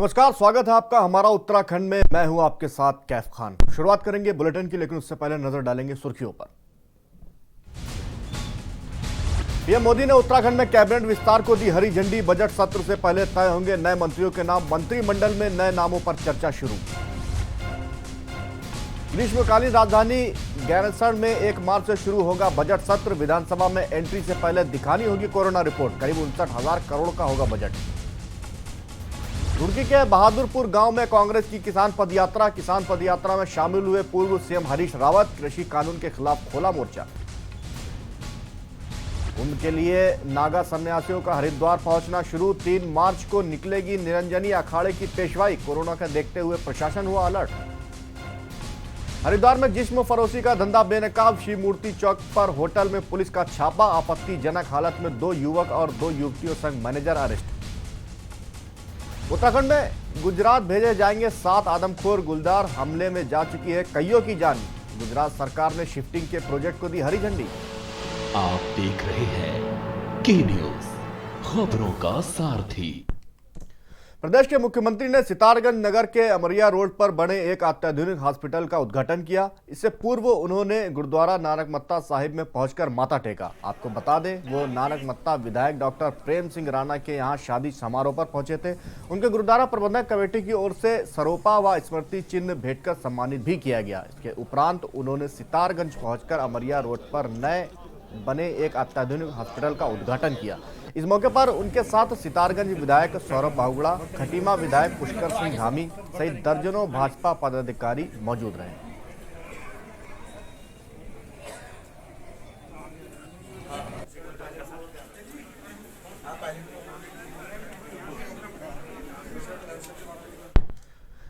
नमस्कार, स्वागत है आपका हमारा उत्तराखंड में। मैं हूं आपके साथ कैफ खान। शुरुआत करेंगे बुलेटिन की, लेकिन उससे पहले नजर डालेंगे सुर्खियों पर। पीएम मोदी ने उत्तराखंड में कैबिनेट विस्तार को दी हरी झंडी। बजट सत्र से पहले तय होंगे नए मंत्रियों के नाम। मंत्रिमंडल में नए नामों पर चर्चा शुरू। ग्रीष्मकालीन राजधानी गैरसैंण में 1 मार्च से शुरू होगा बजट सत्र। विधानसभा में एंट्री से पहले दिखानी होगी कोरोना रिपोर्ट। करीब 59,000 करोड़ का होगा बजट। रुड़की के बहादुरपुर गांव में कांग्रेस की किसान पदयात्रा में शामिल हुए पूर्व सीएम हरीश रावत। कृषि कानून के खिलाफ खोला मोर्चा। कुंभ के लिए नागा सन्यासियों का हरिद्वार पहुंचना शुरू। 3 मार्च को निकलेगी निरंजनी अखाड़े की पेशवाई। कोरोना का देखते हुए प्रशासन हुआ अलर्ट। हरिद्वार में जिस्म फरोशी का धंधा बेनकाब। शिव मूर्ति चौक पर होटल में पुलिस का छापा। आपत्तिजनक हालत में 2 युवक और 2 युवतियों संग मैनेजर अरेस्ट। उत्तराखंड में गुजरात भेजे जाएंगे 7 आदमखोर गुलदार। हमले में जा चुकी है कईयों की जान। गुजरात सरकार ने शिफ्टिंग के प्रोजेक्ट को दी हरी झंडी। आप देख रहे हैं के न्यूज, खबरों का सारथी। प्रदेश के मुख्यमंत्री ने सितारगंज नगर के अमरिया रोड पर बने एक अत्याधुनिक हॉस्पिटल का उद्घाटन किया। इससे पूर्व उन्होंने गुरुद्वारा नानकमत्ता साहिब में पहुंचकर माथा टेका। आपको बता दें, वो नानकमत्ता विधायक डॉक्टर प्रेम सिंह राणा के यहां शादी समारोह पर पहुंचे थे। उनके गुरुद्वारा प्रबंधक कमेटी की ओर से सरोपा व स्मृति चिन्ह भेंटकर सम्मानित भी किया गया। इसके उपरांत उन्होंने सितारगंज पहुंचकर अमरिया रोड पर नए बने एक अत्याधुनिक हॉस्पिटल का उद्घाटन किया। इस मौके पर उनके साथ सितारगंज विधायक सौरभ बाहुगुड़ा, खटीमा विधायक पुष्कर सिंह धामी सहित दर्जनों भाजपा पदाधिकारी मौजूद रहे।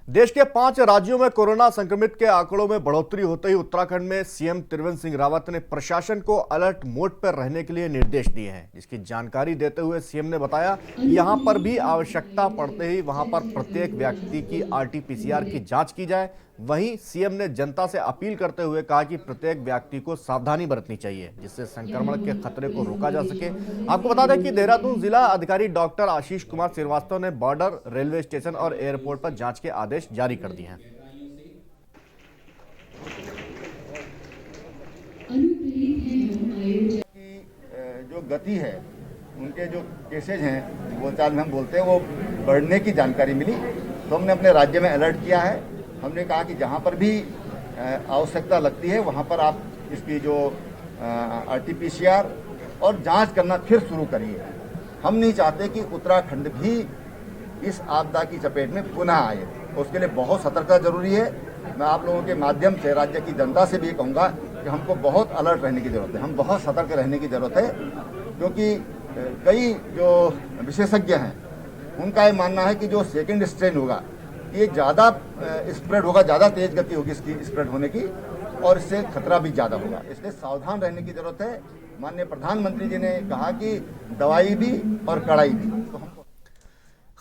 देश के 5 राज्यों में कोरोना संक्रमित के आंकड़ों में बढ़ोतरी होते ही उत्तराखंड में सीएम त्रिवेंद्र सिंह रावत ने प्रशासन को अलर्ट मोड पर रहने के लिए निर्देश दिए हैं। जिसकी जानकारी देते हुए सीएम ने बताया, यहां पर भी आवश्यकता पड़ते ही वहां पर प्रत्येक व्यक्ति की RT-PCR की जांच की जाए। वहीं सीएम ने जनता से अपील करते हुए कहा कि प्रत्येक व्यक्ति को सावधानी बरतनी चाहिए, जिससे संक्रमण के खतरे को रोका जा सके। आपको बता दें कि देहरादून जिला अधिकारी डॉक्टर आशीष कुमार श्रीवास्तव ने बॉर्डर, रेलवे स्टेशन और एयरपोर्ट पर जांच के आदेश जारी कर दिए हैं। जो गति है, उनके जो केसेज हैं, बोलचाल में हम बोलते हैं, वो बढ़ने की जानकारी मिली तो हमने अपने राज्य में अलर्ट किया है। हमने कहा कि जहाँ पर भी आवश्यकता लगती है वहाँ पर आप इसकी जो RT-PCR और जांच करना फिर शुरू करिए। हम नहीं चाहते कि उत्तराखंड भी इस आपदा की चपेट में पुनः आए। उसके लिए बहुत सतर्कता जरूरी है। मैं आप लोगों के माध्यम से राज्य की जनता से भी कहूँगा कि हमको बहुत अलर्ट रहने की ज़रूरत है, हम बहुत सतर्क रहने की ज़रूरत है, क्योंकि कई जो विशेषज्ञ हैं उनका ये मानना है कि जो सेकेंड स्ट्रेन होगा ये ज़्यादा स्प्रेड होगा, ज़्यादा तेज गति होगी इसकी स्प्रेड होने की, और इससे खतरा भी ज़्यादा होगा। इसलिए सावधान रहने की ज़रूरत है। माननीय प्रधानमंत्री जी ने कहा कि दवाई भी और कड़ाई भी। तो हमको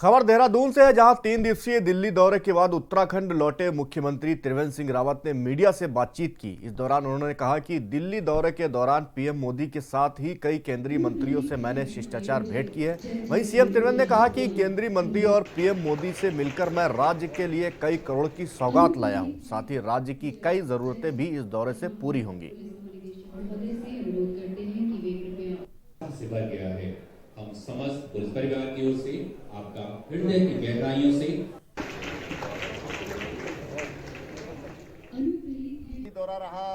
खबर देहरादून से है, जहां 3 दिवसीय दिल्ली दौरे के बाद उत्तराखंड लौटे मुख्यमंत्री त्रिवेंद्र सिंह रावत ने मीडिया से बातचीत की। इस दौरान उन्होंने कहा कि दिल्ली दौरे के दौरान पीएम मोदी के साथ ही कई केंद्रीय मंत्रियों से मैंने शिष्टाचार भेंट की है। वहीं सीएम त्रिवेंद्र ने कहा कि केंद्रीय मंत्री और पीएम मोदी से मिलकर मैं राज्य के लिए कई करोड़ की सौगात लाया हूँ। साथ ही राज्य की कई जरूरतें भी इस दौरे से पूरी होंगी। हम समस्त पुलिस परिवार की ओर से आपका हृदय की गहराइयों से दौरा रहा।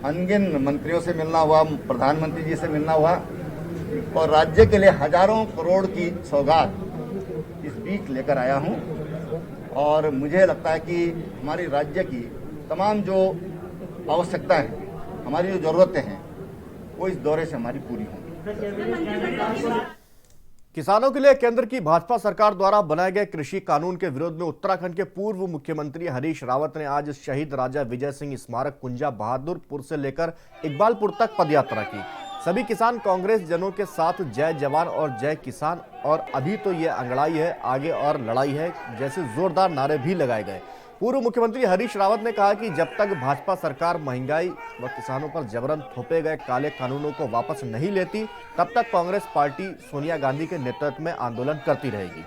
अनगिन मंत्रियों से मिलना हुआ, प्रधानमंत्री जी से मिलना हुआ, और राज्य के लिए हजारों करोड़ की सौगात इस बीच लेकर आया हूं। और मुझे लगता है कि हमारी राज्य की तमाम जो आवश्यकताएं हैं, हमारी जो ज़रूरतें हैं, वो इस दौरे से हमारी पूरी होंगी। किसानों के लिए केंद्र की भाजपा सरकार द्वारा बनाए गए कृषि कानून के विरोध में उत्तराखंड के पूर्व मुख्यमंत्री हरीश रावत ने आज शहीद राजा विजय सिंह स्मारक कुंजा बहादुरपुर से लेकर इकबालपुर तक पदयात्रा की। सभी किसान कांग्रेस जनों के साथ जय जवान और जय किसान और अभी तो ये अंगड़ाई है, आगे और लड़ाई है जैसे जोरदार नारे भी लगाए गए। पूर्व मुख्यमंत्री हरीश रावत ने कहा कि जब तक भाजपा सरकार महंगाई व किसानों पर जबरन थोपे गए काले कानूनों को वापस नहीं लेती, तब तक कांग्रेस पार्टी सोनिया गांधी के नेतृत्व में आंदोलन करती रहेगी।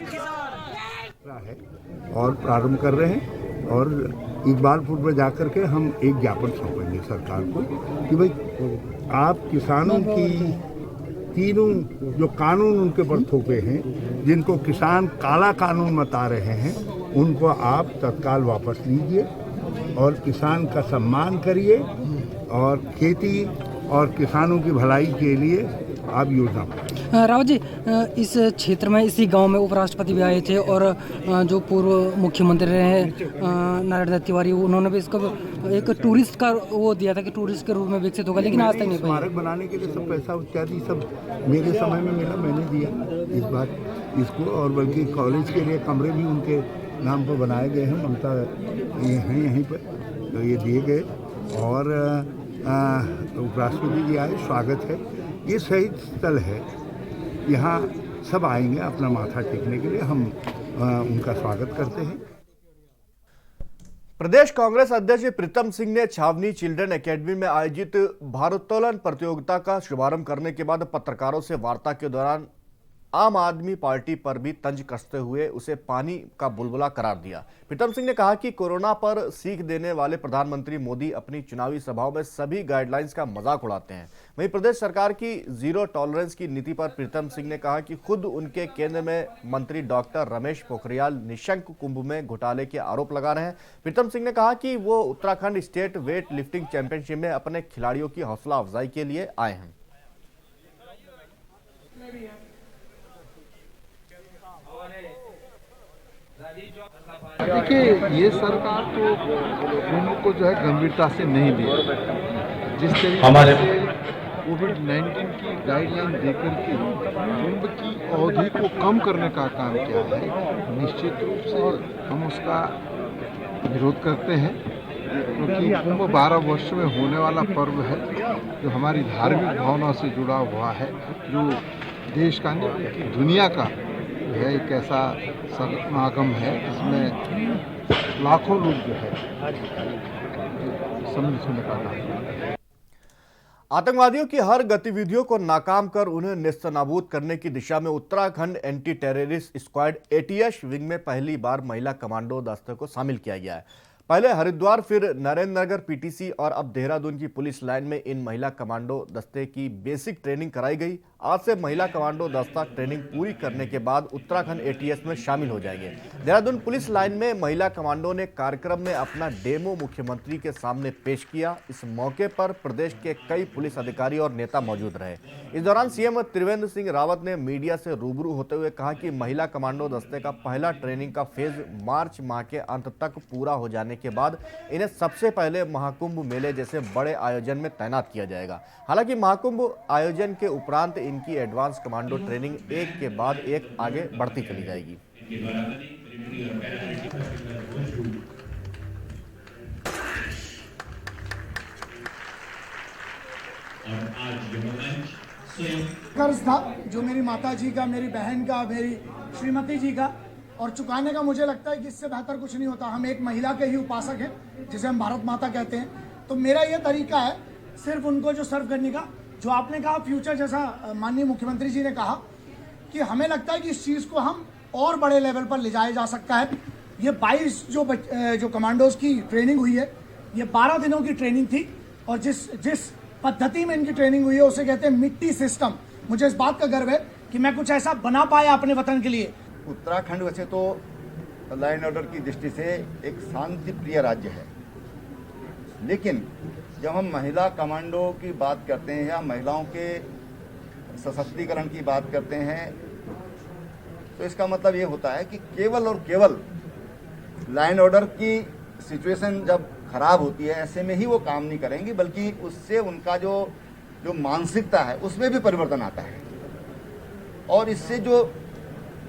है और प्रारंभ कर रहे हैं और इकबालपुर में जाकर के हम एक ज्ञापन सौंपेंगे सरकार को कि भाई आप किसानों की तीनों जो कानून उनके पर थोपे हैं, जिनको किसान काला कानून बता रहे हैं, उनको आप तत्काल वापस लीजिए और किसान का सम्मान करिए और खेती और किसानों की भलाई के लिए आप योजना बनाइए। रावत जी, इस क्षेत्र में इसी गांव में उपराष्ट्रपति भी आए थे और जो पूर्व मुख्यमंत्री रहे हैं नारायण दत्त तिवारी, उन्होंने भी इसको एक टूरिस्ट का वो दिया था कि टूरिस्ट के रूप में विकसित होगा, लेकिन आज तक नहीं स्मारक बनाने के लिए सब पैसा इत्यादि सब मेरे समय में मिला, मैंने दिया इस बार इसको, और बल्कि कॉलेज के लिए कमरे भी उनके नाम पर बनाए गए हैं, ममता ये हैं यहीं पर, तो ये दिए गए और उपराष्ट्रपति जी आए, स्वागत है। ये शहीद स्थल है, यहाँ सब आएंगे अपना माथा टेकने के लिए, हम उनका स्वागत करते हैं। प्रदेश कांग्रेस अध्यक्ष प्रीतम सिंह ने छावनी चिल्ड्रन एकेडमी में आयोजित भारोत्तोलन प्रतियोगिता का शुभारंभ करने के बाद पत्रकारों से वार्ता के दौरान आम आदमी पार्टी पर भी तंज कसते हुए उसे पानी का बुलबुला करार दिया। प्रीतम सिंह ने कहा कि कोरोना पर सीख देने वाले प्रधानमंत्री मोदी अपनी चुनावी सभाओं में सभी गाइडलाइंस का मजाक उड़ाते हैं। वहीं प्रदेश सरकार की जीरो टॉलरेंस की नीति पर प्रीतम सिंह ने कहा कि खुद उनके केंद्र में मंत्री डॉक्टर रमेश पोखरियाल निशंक कुंभ में घोटाले के आरोप लगा रहे हैं। प्रीतम सिंह ने कहा कि वो Uttarakhand state weight lifting championship में अपने खिलाड़ियों की हौसला अफजाई के लिए आए हैं। देखिए, ये सरकार तो कुंभ को जो है गंभीरता से नहीं ली। जिस तरीके से कोविड-19 की गाइडलाइन देकर के कुंभ की अवधि को कम करने का काम किया है, निश्चित रूप से हम उसका विरोध करते हैं, क्योंकि कुंभ 12 वर्ष में होने वाला पर्व है जो हमारी धार्मिक भावना से जुड़ा हुआ है, जो देश का नहीं बल्कि दुनिया का है एक ऐसा समागम है जिसमें लाखों लोग जो है सम्मिलित होने का काम है। आतंकवादियों की हर गतिविधियों को नाकाम कर उन्हें नेस्तनाबूद करने की दिशा में Uttarakhand anti terrorist squad ATS wing में पहली बार महिला कमांडो दस्ते को शामिल किया गया है। पहले हरिद्वार, फिर नरेंद्रनगर PTC और अब देहरादून की पुलिस लाइन में इन महिला कमांडो दस्ते की बेसिक ट्रेनिंग कराई गई। आज से महिला कमांडो दस्ता ट्रेनिंग पूरी करने के बाद उत्तराखंड ATS में शामिल हो जाएंगे। देहरादून पुलिस लाइन में महिला कमांडो ने कार्यक्रम में अपना डेमो मुख्यमंत्री के सामने पेश किया। इस मौके पर प्रदेश के कई पुलिस अधिकारी और नेता मौजूद रहे। इस दौरान CM त्रिवेंद्र सिंह रावत ने मीडिया से रूबरू होते हुए कहा कि महिला कमांडो दस्ते का पहला ट्रेनिंग का फेज मार्च माह के अंत तक पूरा हो जाने के बाद इन्हें सबसे पहले महाकुंभ मेले जैसे बड़े आयोजन में तैनात किया जाएगा। हालांकि महाकुंभ आयोजन के उपरांत इनकी एडवांस कमांडो ट्रेनिंग एक के बाद एक आगे बढ़ती चली जाएगी। कर्ज था जो मेरी माता जी का, मेरी बहन का, मेरी श्रीमती जी का, और चुकाने का मुझे लगता है कि इससे बेहतर कुछ नहीं होता। हम एक महिला के ही उपासक हैं जिसे हम भारत माता कहते हैं, तो मेरा ये तरीका है सिर्फ उनको जो सर्व करने का। जो आपने कहा फ्यूचर, जैसा माननीय मुख्यमंत्री जी ने कहा कि हमें लगता है कि इस चीज़ को हम और बड़े लेवल पर ले जाया जा सकता है। ये 22 जो कमांडोज की ट्रेनिंग हुई है, ये 12 दिनों की ट्रेनिंग थी, और जिस पद्धति में इनकी ट्रेनिंग हुई है उसे कहते हैं मिट्टी सिस्टम। मुझे इस बात का गर्व है कि मैं कुछ ऐसा बना पाया अपने वतन के लिए। उत्तराखंड वैसे तो लॉ एंड ऑर्डर की दृष्टि से एक शांति प्रिय राज्य है, लेकिन जब हम महिला कमांडो की बात करते हैं या महिलाओं के सशक्तिकरण की बात करते हैं, तो इसका मतलब ये होता है कि केवल और केवल लॉ एंड ऑर्डर की सिचुएशन जब खराब होती है ऐसे में ही वो काम नहीं करेंगी, बल्कि उससे उनका जो मानसिकता है उसमें भी परिवर्तन आता है। और इससे जो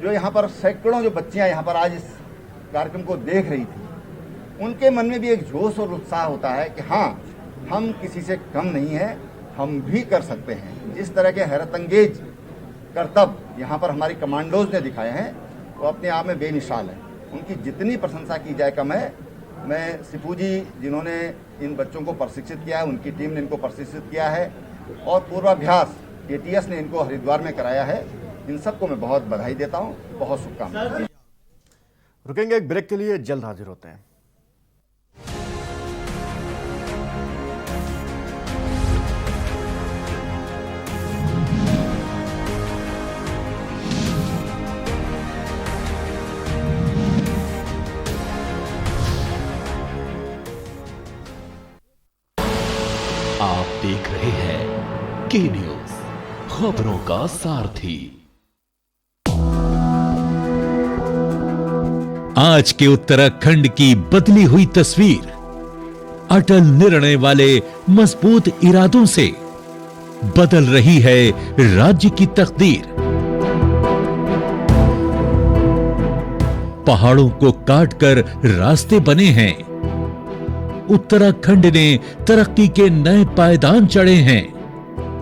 यहाँ पर सैकड़ों जो बच्चियाँ यहाँ पर आज इस कार्यक्रम को देख रही थी, उनके मन में भी एक जोश और उत्साह होता है कि हाँ, हम किसी से कम नहीं हैं, हम भी कर सकते हैं। जिस तरह के हैरतअंगेज करतब यहाँ पर हमारी कमांडोज ने दिखाए हैं वो अपने आप में बेमिसाल है। उनकी जितनी प्रशंसा की जाए कम है। मैं सिपू जी जिन्होंने इन बच्चों को प्रशिक्षित किया है, उनकी टीम ने इनको प्रशिक्षित किया है, और पूर्वाभ्यास ATS ने इनको हरिद्वार में कराया है। इन सबको मैं बहुत बधाई देता हूँ, बहुत शुभकामनाएं। रुकेंगे एक ब्रेक के लिए, जल्द हाजिर होते हैं। आप देख रहे हैं के न्यूज, खबरों का सारथी। आज के उत्तराखंड की बदली हुई तस्वीर अटल निर्णय वाले मजबूत इरादों से बदल रही है राज्य की तकदीर। पहाड़ों को काटकर रास्ते बने हैं। उत्तराखंड ने तरक्की के नए पायदान चढ़े हैं।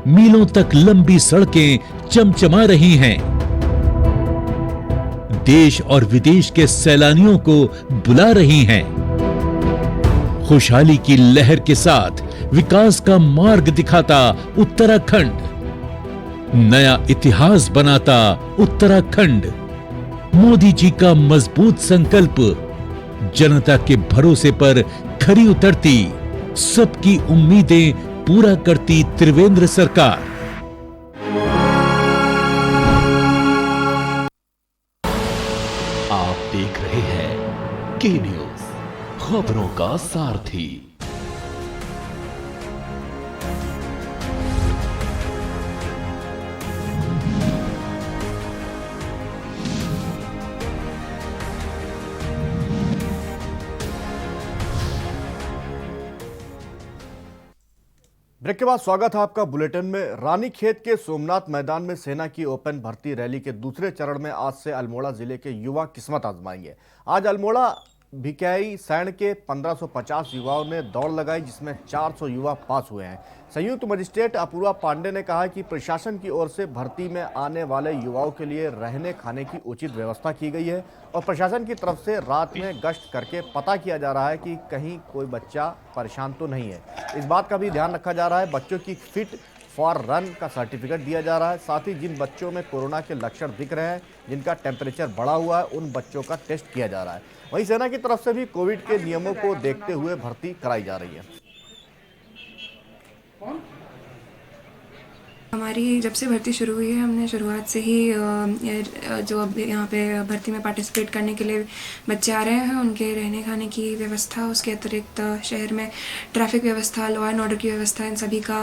मीलों तक लंबी सड़कें चमचमा रही हैं। देश और विदेश के सैलानियों को बुला रही हैं। खुशहाली की लहर के साथ विकास का मार्ग दिखाता उत्तराखंड, नया इतिहास बनाता उत्तराखंड। मोदी जी का मजबूत संकल्प, जनता के भरोसे पर खरी उतरती, सबकी उम्मीदें पूरा करती त्रिवेंद्र सरकार। आप देख रहे हैं के न्यूज, खबरों का सारथी। ब्रेक के बाद स्वागत है आपका बुलेटिन में। रानीखेत के सोमनाथ मैदान में सेना की ओपन भर्ती रैली के दूसरे चरण में आज से अल्मोड़ा जिले के युवा किस्मत आजमाएंगे। आज अल्मोड़ा भिकाई सैंड के 1550 युवाओं ने दौड़ लगाई, जिसमें 400 युवा पास हुए हैं। संयुक्त मजिस्ट्रेट अपूर्वा पांडे ने कहा कि प्रशासन की ओर से भर्ती में आने वाले युवाओं के लिए रहने खाने की उचित व्यवस्था की गई है और प्रशासन की तरफ से रात में गश्त करके पता किया जा रहा है कि कहीं कोई बच्चा परेशान तो नहीं है। इस बात का भी ध्यान रखा जा रहा है। बच्चों की फिट फॉर रन का सर्टिफिकेट दिया जा रहा है। साथ ही जिन बच्चों में कोरोना के लक्षण दिख रहे हैं, जिनका टेम्परेचर बढ़ा हुआ है, उन बच्चों का टेस्ट किया जा रहा है। वहीं सेना की तरफ से भी कोविड के नियमों को देखते हुए भर्ती कराई जा रही है। हमारी जब से भर्ती शुरू हुई है, हमने शुरुआत से ही जो अब यहाँ पे भर्ती में पार्टिसिपेट करने के लिए बच्चे आ रहे हैं, उनके रहने खाने की व्यवस्था, उसके अतिरिक्त शहर में ट्रैफिक व्यवस्था, लॉ एंड ऑर्डर की व्यवस्था, इन सभी का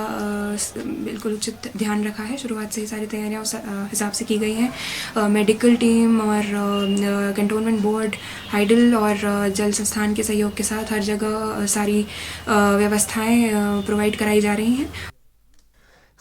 बिल्कुल उचित ध्यान रखा है। शुरुआत से ही सारी तैयारियाँ उस हिसाब से की गई हैं। मेडिकल टीम और कंटोनमेंट बोर्ड, हाइडल और जल संस्थान के सहयोग के साथ हर जगह सारी व्यवस्थाएँ प्रोवाइड कराई जा रही हैं।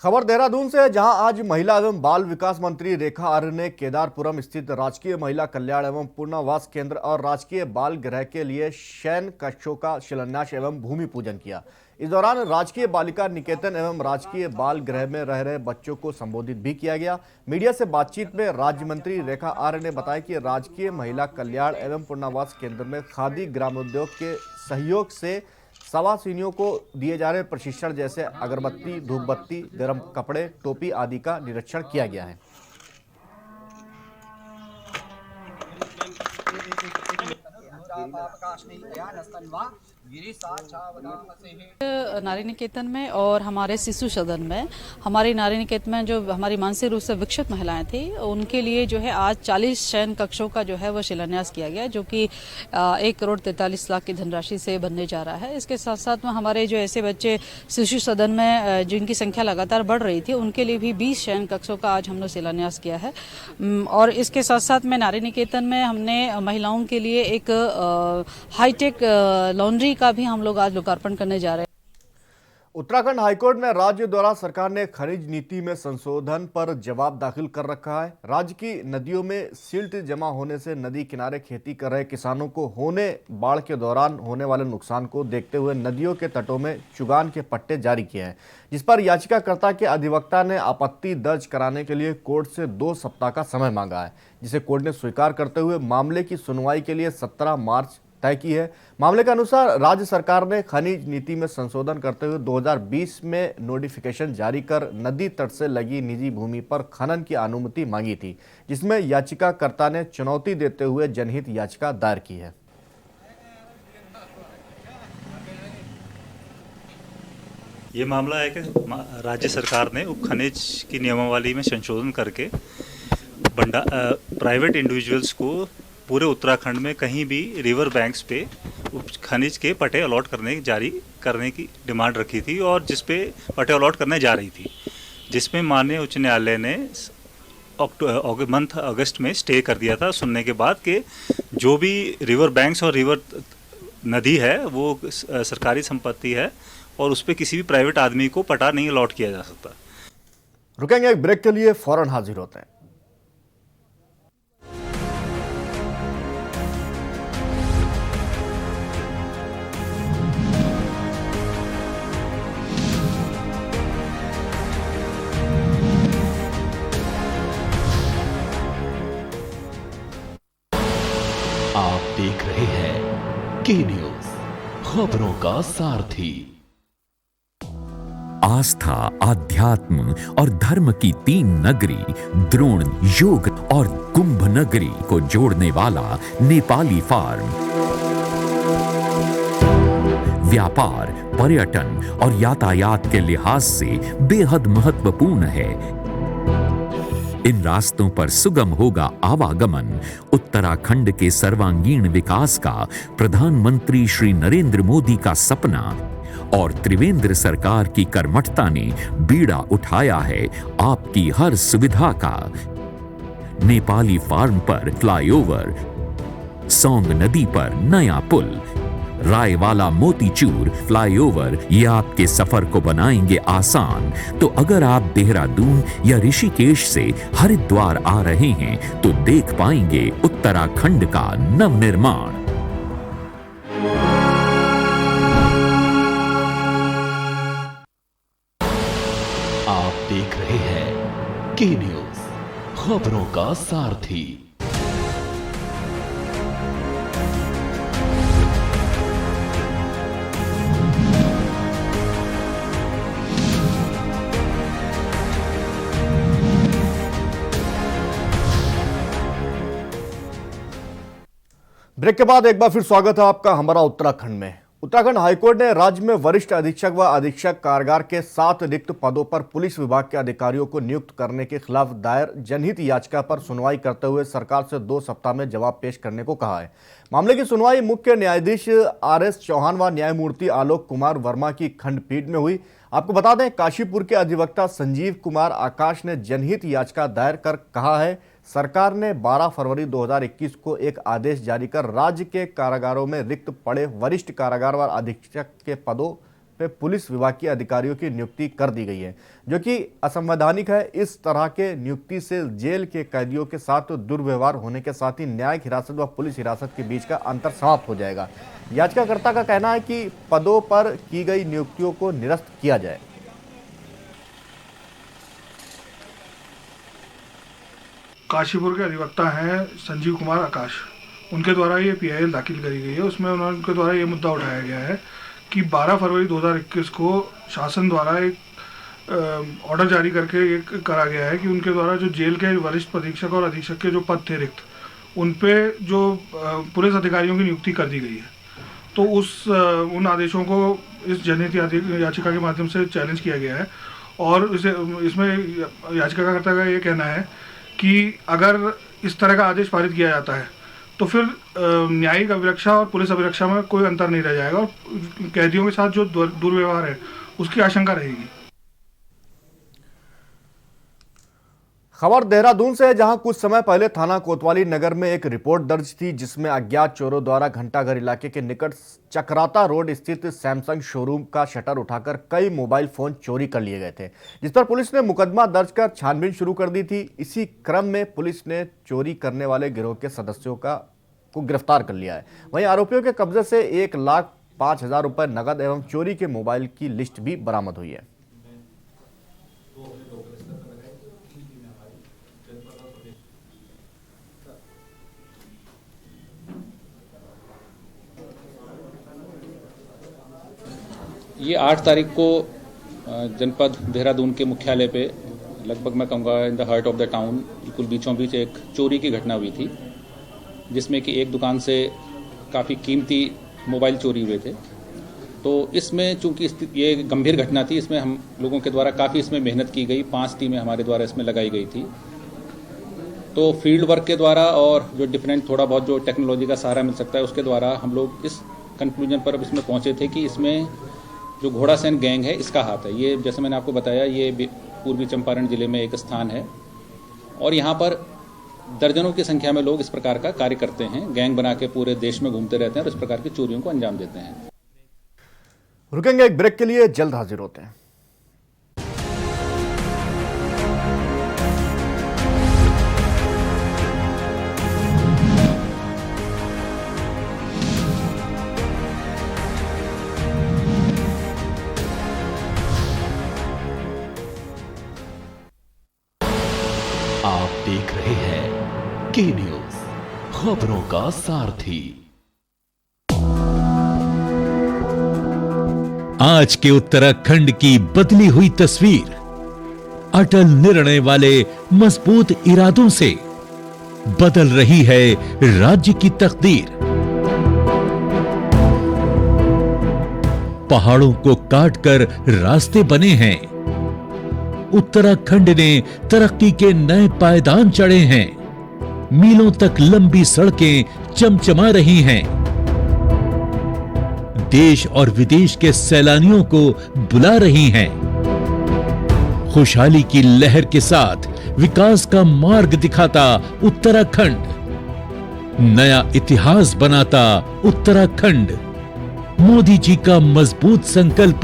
खबर देहरादून से है, जहां आज महिला एवं बाल विकास मंत्री रेखा आर्य ने केदारपुरम स्थित राजकीय महिला कल्याण एवं पुनर्वास केंद्र और राजकीय बाल गृह के लिए शयन कक्षों का शिलान्यास एवं भूमि पूजन किया। इस दौरान राजकीय बालिका निकेतन एवं राजकीय बाल गृह में रह रहे बच्चों को संबोधित भी किया गया। मीडिया से बातचीत में राज्य मंत्री रेखा आर्य ने बताया कि राजकीय महिला कल्याण एवं पुनर्वास केंद्र में खादी ग्रामोद्योग के सहयोग से सवासिनियों को दिए जा रहे प्रशिक्षण जैसे अगरबत्ती, धूपबत्ती, गर्म कपड़े, टोपी आदि का निरीक्षण किया गया है। नारी निकेतन में और हमारे शिशु सदन में, हमारी नारी निकेतन में जो हमारी मानसिक रूप से विकसित महिलाएं थी, उनके लिए जो है आज 40 शयन कक्षों का जो है वो शिलान्यास किया गया, जो कि 1,43,00,000 की धनराशि से बनने जा रहा है। इसके साथ साथ में हमारे जो ऐसे बच्चे शिशु सदन में जिनकी संख्या लगातार बढ़ रही थी, उनके लिए भी 20 शयन कक्षों का आज हमने शिलान्यास किया है। और इसके साथ साथ में नारी निकेतन में हमने महिलाओं के लिए एक हाईटेक लॉन्ड्री का भी हम लोग आज लोकार्पण करने जा रहे हैं। उत्तराखंड हाईकोर्ट में राज्य द्वारा सरकार ने खनिज नीति में संशोधन पर जवाब दाखिल कर रखा है। राज्य की नदियों में सिल्ट जमा होने से नदी किनारे खेती कर रहे किसानों को होने बाढ़ के दौरान होने वाले नुकसान को देखते हुए नदियों के तटों में चुगान के पट्टे जारी किए हैं, जिस पर याचिकाकर्ता के अधिवक्ता ने आपत्ति दर्ज कराने के लिए कोर्ट से 2 सप्ताह का समय मांगा है, जिसे कोर्ट ने स्वीकार करते हुए मामले की सुनवाई के लिए 17 मार्च तय की है। मामले के अनुसार राज्य सरकार ने खनिज नीति में संशोधन करते हुए 2020 में नोटिफिकेशन जारी कर नदी तट से लगी निजी भूमि पर खनन की अनुमति मांगी थी, जिसमें याचिकाकर्ता ने चुनौती देते हुए जनहित याचिका दायर की है। ये मामला है कि राज्य सरकार ने उप खनिज की नियमावली में संशोधन करके प्राइवेट इंडिविजुअल्स को पूरे उत्तराखंड में कहीं भी रिवर बैंक्स पे उप खनिज के पट्टे अलॉट जारी करने की डिमांड रखी थी और जिस पे पट्टे अलॉट करने जा रही थी, जिसमें माननीय उच्च न्यायालय ने अगस्त में स्टे कर दिया था, सुनने के बाद कि जो भी रिवर बैंक्स और रिवर नदी है वो सरकारी संपत्ति है और उस पर किसी भी प्राइवेट आदमी को पट्टा नहीं अलॉट किया जा सकता। रुकेंगे एक ब्रेक के लिए, फौरन हाजिर होते हैं। आप देख रहे हैं के न्यूज, खबरों का सारथी। आस्था, आध्यात्म और धर्म की 3 नगरी द्रोण, योग और कुंभ नगरी को जोड़ने वाला नेपाली फार्म व्यापार, पर्यटन और यातायात के लिहाज से बेहद महत्वपूर्ण है। इन रास्तों पर सुगम होगा आवागमन। उत्तराखंड के सर्वांगीण विकास का प्रधानमंत्री श्री नरेंद्र मोदी का सपना और त्रिवेंद्र सरकार की कर्मठता ने बीड़ा उठाया है आपकी हर सुविधा का। नेपाली फार्म पर फ्लाईओवर, सोंग नदी पर नया पुल, रायवाला मोतीचूर फ्लाईओवर, ये आपके सफर को बनाएंगे आसान। तो अगर आप देहरादून या ऋषिकेश से हरिद्वार आ रहे हैं तो देख पाएंगे उत्तराखंड का नवनिर्माण। देख रहे हैं के न्यूज, खबरों का सारथी। ब्रेक के बाद एक बार फिर स्वागत है आपका हमारा उत्तराखंड में। उत्तराखंड हाईकोर्ट ने राज्य में वरिष्ठ अधीक्षक व अधीक्षक कारागार के 7 रिक्त पदों पर पुलिस विभाग के अधिकारियों को नियुक्त करने के खिलाफ दायर जनहित याचिका पर सुनवाई करते हुए सरकार से 2 सप्ताह में जवाब पेश करने को कहा है। मामले की सुनवाई मुख्य न्यायाधीश RS चौहान व न्यायमूर्ति आलोक कुमार वर्मा की खंडपीठ में हुई। आपको बता दें, काशीपुर के अधिवक्ता संजीव कुमार आकाश ने जनहित याचिका दायर कर कहा है, सरकार ने 12 फरवरी 2021 को एक आदेश जारी कर राज्य के कारागारों में रिक्त पड़े वरिष्ठ कारागार व अधीक्षक के पदों पे पुलिस विभाग के अधिकारियों की नियुक्ति कर दी गई है, जो कि असंवैधानिक है। इस तरह के नियुक्ति से जेल के कैदियों के साथ दुर्व्यवहार होने के साथ ही न्यायिक हिरासत व पुलिस हिरासत के बीच का अंतर समाप्त हो जाएगा। याचिकाकर्ता का कहना है कि पदों पर की गई नियुक्तियों को निरस्त किया जाए। काशीपुर के अधिवक्ता हैं संजीव कुमार आकाश, उनके द्वारा ये PIL दाखिल करी गई है। उसमें उनके द्वारा ये मुद्दा उठाया गया है कि 12 फरवरी 2021 को शासन द्वारा एक ऑर्डर जारी करके एक करा गया है कि उनके द्वारा जो जेल के वरिष्ठ अधीक्षक और अधीक्षक के जो पद थे रिक्त, उन पे जो पुलिस अधिकारियों की नियुक्ति कर दी गई है। तो उन आदेशों को इस जनहित याचिका के माध्यम से चैलेंज किया गया है और इसमें याचिकाकर्ता का ये कहना है कि अगर इस तरह का आदेश पारित किया जाता है तो फिर न्यायिक अभिरक्षा और पुलिस अभिरक्षा में कोई अंतर नहीं रह जाएगा और कैदियों के साथ जो दुर्व्यवहार है उसकी आशंका रहेगी। खबर देहरादून से है, जहां कुछ समय पहले थाना कोतवाली नगर में एक रिपोर्ट दर्ज थी जिसमें अज्ञात चोरों द्वारा घंटाघर इलाके के निकट चक्राता रोड स्थित सैमसंग शोरूम का शटर उठाकर कई मोबाइल फोन चोरी कर लिए गए थे, जिस पर पुलिस ने मुकदमा दर्ज कर छानबीन शुरू कर दी थी। इसी क्रम में पुलिस ने चोरी करने वाले गिरोह के सदस्यों को गिरफ्तार कर लिया है। वहीं आरोपियों के कब्जे से 1,05,000 रुपए नकद एवं चोरी के मोबाइल की लिस्ट भी बरामद हुई है। ये 8 तारीख को जनपद देहरादून के मुख्यालय पे लगभग मैं कहूँगा in the heart of the town बिल्कुल बीचों बीच एक चोरी की घटना हुई थी, जिसमें कि एक दुकान से काफ़ी कीमती मोबाइल चोरी हुए थे। तो इसमें चूंकि ये गंभीर घटना थी, इसमें हम लोगों के द्वारा काफ़ी इसमें मेहनत की गई, 5 टीमें हमारे द्वारा इसमें लगाई गई थी। तो फील्ड वर्क के द्वारा और जो डिफरेंट थोड़ा बहुत जो टेक्नोलॉजी का सहारा मिल सकता है उसके द्वारा हम लोग इस कंक्लूजन पर अब इसमें पहुंचे थे कि इसमें जो घोड़ासैन गैंग है इसका हाथ है। ये जैसे मैंने आपको बताया, ये पूर्वी चंपारण जिले में एक स्थान है और यहाँ पर दर्जनों की संख्या में लोग इस प्रकार का कार्य करते हैं, गैंग बना के पूरे देश में घूमते रहते हैं और इस प्रकार की चोरियों को अंजाम देते हैं। रुकेंगे एक ब्रेक के लिए, जल्द हाजिर होते हैं। आप देख रहे हैं के न्यूज, खबरों का सारथी। आज के उत्तराखंड की बदली हुई तस्वीर, अटल निर्णय वाले मजबूत इरादों से बदल रही है राज्य की तकदीर। पहाड़ों को काटकर रास्ते बने हैं, उत्तराखंड ने तरक्की के नए पायदान चढ़े हैं, मीलों तक लंबी सड़कें चमचमा रही हैं, देश और विदेश के सैलानियों को बुला रही हैं। खुशहाली की लहर के साथ विकास का मार्ग दिखाता उत्तराखंड, नया इतिहास बनाता उत्तराखंड। मोदी जी का मजबूत संकल्प,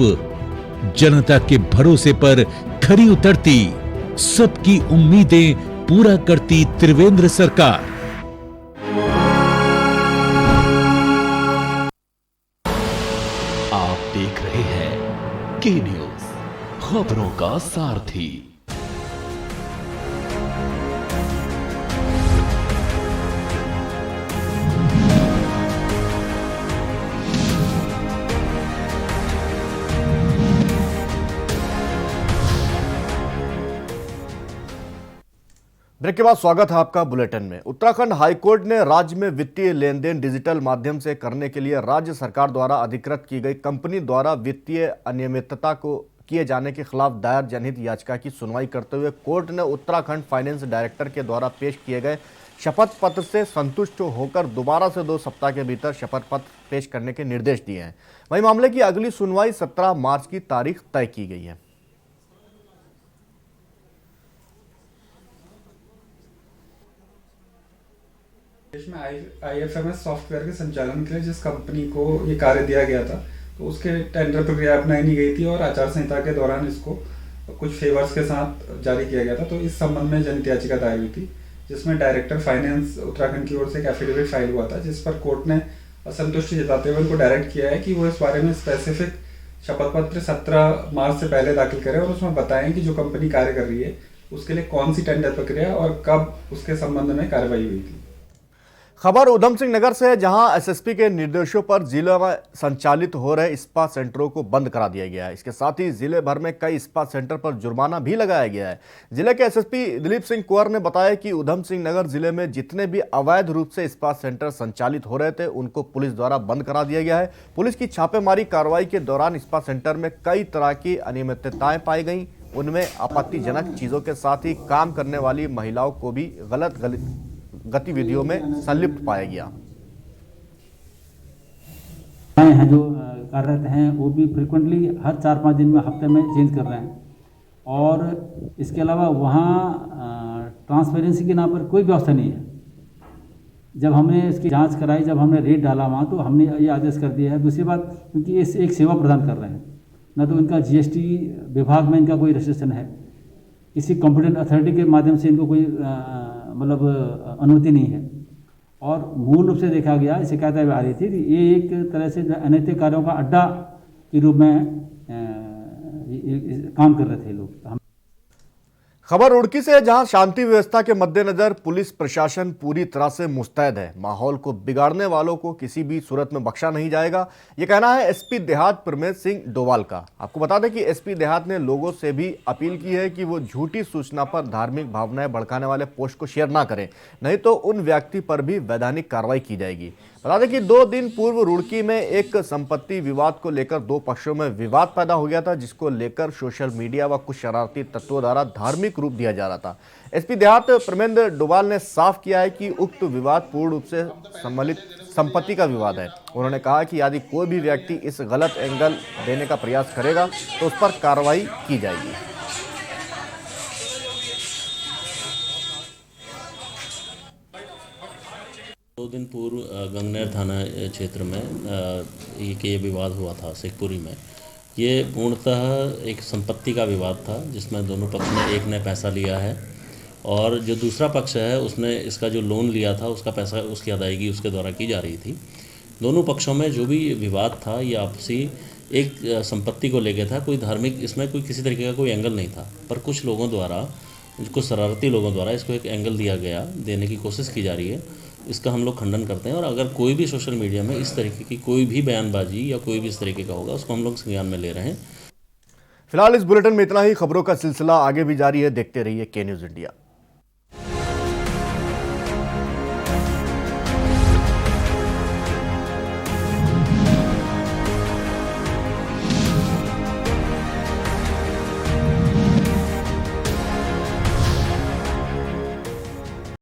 जनता के भरोसे पर खरी उतरती, सबकी उम्मीदें पूरा करती त्रिवेंद्र सरकार। आप देख रहे हैं के न्यूज, खबरों का सारथी। ब्रेक के बाद स्वागत है आपका बुलेटिन में। उत्तराखंड हाईकोर्ट ने राज्य में वित्तीय लेन देन डिजिटल माध्यम से करने के लिए राज्य सरकार द्वारा अधिकृत की गई कंपनी द्वारा वित्तीय अनियमितता को किए जाने के खिलाफ दायर जनहित याचिका की सुनवाई करते हुए कोर्ट ने उत्तराखंड फाइनेंस डायरेक्टर के द्वारा पेश किए गए शपथ पत्र से संतुष्ट होकर दोबारा से 2 सप्ताह के भीतर शपथ पत्र पेश करने के निर्देश दिए हैं। वहीं मामले की अगली सुनवाई 17 मार्च की तारीख तय की गई है। देश में IFMS सॉफ्टवेयर के संचालन के लिए जिस कंपनी को ये कार्य दिया गया था, तो उसके टेंडर प्रक्रिया अपनाई नहीं गई थी और आचार संहिता के दौरान इसको कुछ फेवर्स के साथ जारी किया गया था। तो इस संबंध में जनहित याचिका दायर हुई थी, जिसमें डायरेक्टर फाइनेंस उत्तराखंड की ओर से एक एफिडेविट फाइल हुआ था, जिस पर कोर्ट ने असंतुष्टि जताते हुए उनको डायरेक्ट किया है कि वो इस बारे में स्पेसिफिक शपथ पत्र 17 मार्च से पहले दाखिल करें और उसमें बताएं कि जो कंपनी कार्य कर रही है उसके लिए कौन सी टेंडर प्रक्रिया और कब उसके संबंध में कार्रवाई हुई थी। खबर उधम सिंह नगर से है, जहां एसएसपी के निर्देशों पर जिले में संचालित हो रहे स्पा सेंटरों को बंद करा दिया गया है। इसके साथ ही जिले भर में कई स्पा सेंटर पर जुर्माना भी लगाया गया है। जिले के एसएसपी दिलीप सिंह कुंवर ने बताया कि उधम सिंह नगर जिले में जितने भी अवैध रूप से स्पा सेंटर संचालित हो रहे थे उनको पुलिस द्वारा बंद करा दिया गया है। पुलिस की छापेमारी कार्रवाई के दौरान स्पा सेंटर में कई तरह की अनियमितताएं पाई गई। उनमें आपत्तिजनक चीजों के साथ ही काम करने वाली महिलाओं को भी गलत गतिविधियों में संलिप्त पाया गया हैं जो कार्यरत हैं वो भी फ्रिक्वेंटली हर 4-5 दिन में हफ्ते में चेंज कर रहे हैं। और इसके अलावा वहाँ ट्रांसपेरेंसी के नाम पर कोई व्यवस्था नहीं है। जब हमने इसकी जांच कराई, जब हमने रेट डाला वहाँ, तो हमने ये आदेश कर दिया है। दूसरी बात, क्योंकि ये एक सेवा प्रदान कर रहे हैं, न तो इनका GST विभाग में इनका कोई रजिस्ट्रेशन है, किसी कॉम्पिटेंट अथॉरिटी के माध्यम से इनको कोई मतलब अनुमति नहीं है। और मूल रूप से देखा गया, शिकायतें आ रही थी कि ये एक तरह से अनैतिक कार्यों का अड्डा के रूप में काम कर रहे थे लोग। खबर रुड़की से, जहां शांति व्यवस्था के मद्देनजर पुलिस प्रशासन पूरी तरह से मुस्तैद है। माहौल को बिगाड़ने वालों को किसी भी सूरत में बख्शा नहीं जाएगा, ये कहना है एसपी देहात प्रमेश सिंह डोवाल का। आपको बता दें कि एसपी देहात ने लोगों से भी अपील की है कि वो झूठी सूचना पर धार्मिक भावनाएं भड़काने वाले पोस्ट को शेयर ना करें, नहीं तो उन व्यक्ति पर भी वैधानिक कार्रवाई की जाएगी। बता दें कि 2 दिन पूर्व रुड़की में एक संपत्ति विवाद को लेकर 2 पक्षों में विवाद पैदा हो गया था, जिसको लेकर सोशल मीडिया व कुछ शरारती तत्वों द्वारा धार्मिक रूप दिया जा रहा था। एसपी देहात प्रमेंद्र डोवाल ने साफ किया है कि उक्त विवाद पूर्ण रूप से सम्मिलित संपत्ति का विवाद है। उन्होंने कहा कि यदि कोई भी व्यक्ति इस गलत एंगल देने का प्रयास करेगा तो उस पर कार्रवाई की जाएगी। 2 दिन पूर्व गंगनहर थाना क्षेत्र में ये विवाद हुआ था शेखपुरी में। ये पूर्णतः एक संपत्ति का विवाद था, जिसमें दोनों पक्ष ने, एक ने पैसा लिया है और जो दूसरा पक्ष है उसने इसका जो लोन लिया था उसका पैसा, उसकी अदायगी उसके द्वारा की जा रही थी। दोनों पक्षों में जो भी विवाद था ये आपसी एक संपत्ति को लेकर था। कोई धार्मिक, इसमें कोई किसी तरीके का कोई एंगल नहीं था, पर कुछ लोगों द्वारा, कुछ शरारती लोगों द्वारा इसको एक एंगल दिया गया, देने की कोशिश की जा रही है। इसका हम लोग खंडन करते हैं और अगर कोई भी सोशल मीडिया में इस तरीके की कोई भी बयानबाजी या कोई भी इस तरीके का होगा उसको हम लोग संज्ञान में ले रहे हैं। फिलहाल इस बुलेटिन में इतना ही। खबरों का सिलसिला आगे भी जारी है, देखते रहिए के न्यूज़ इंडिया।